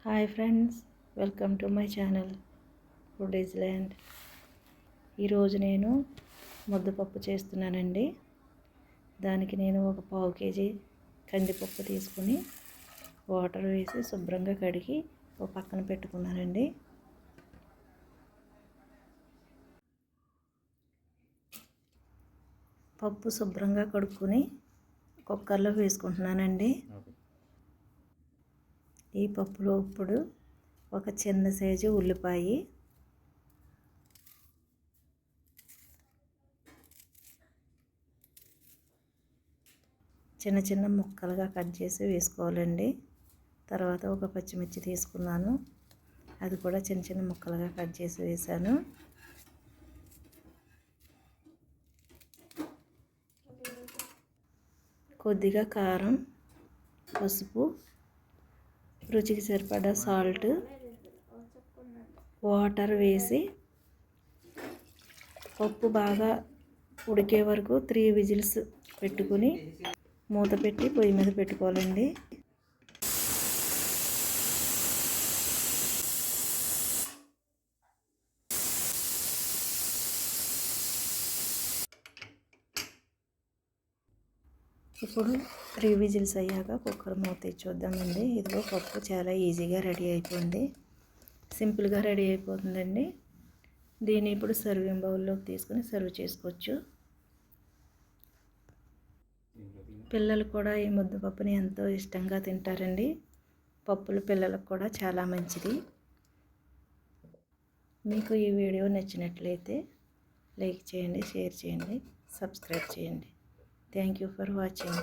Hi friends, welcome to my channel foodiesland. ఈరోజు నేను ముద్దపప్పు చేస్తున్నానండి. దానికి నేను ఒక పావు కేజీ కందిపప్పు తీసుకుని వాటర్ వేసి శుభ్రంగా కడిగి ఒక పక్కన పెట్టుకున్నానండి. పప్పు శుభ్రంగా కడుక్కొని కుక్కర్లో వేసుకుంటున్నానండి. ఈ పప్పులో ఇప్పుడు ఒక చిన్న సైజు ఉల్లిపాయ, చిన్న చిన్న ముక్కలుగా కట్ చేసి వేసుకోవాలండి. తర్వాత ఒక పచ్చిమిర్చి తీసుకున్నాను, అది కూడా చిన్న చిన్న ముక్కలుగా కట్ చేసి వేసాను. కొద్దిగా కారం, పసుపు, రుచికి సరిపడా సాల్ట్, వాటర్ వేసి పప్పు బాగా ఉడికే వరకు 3 విజిల్స్ పెట్టుకుని మూత పెట్టి పొయ్యి మీద పెట్టుకోవాలండి. ఇప్పుడు 3 విజిల్స్ అయ్యాక కుక్కర్ మూత తీసి చూద్దామండి. ఇదిగో పప్పు చాలా ఈజీగా రెడీ అయిపోయింది, సింపుల్గా రెడీ అయిపోతుందండి. దీన్ని ఇప్పుడు సర్వింగ్ బౌల్లోకి తీసుకొని సర్వ్ చేసుకోవచ్చు. పిల్లలు కూడా ఈ ముద్దపప్పుని ఎంతో ఇష్టంగా తింటారండి. పప్పులు పిల్లలకు కూడా చాలా మంచిది. మీకు ఈ వీడియో నచ్చినట్లయితే లైక్ చేయండి, షేర్ చేయండి, సబ్స్క్రైబ్ చేయండి. Thank you for watching.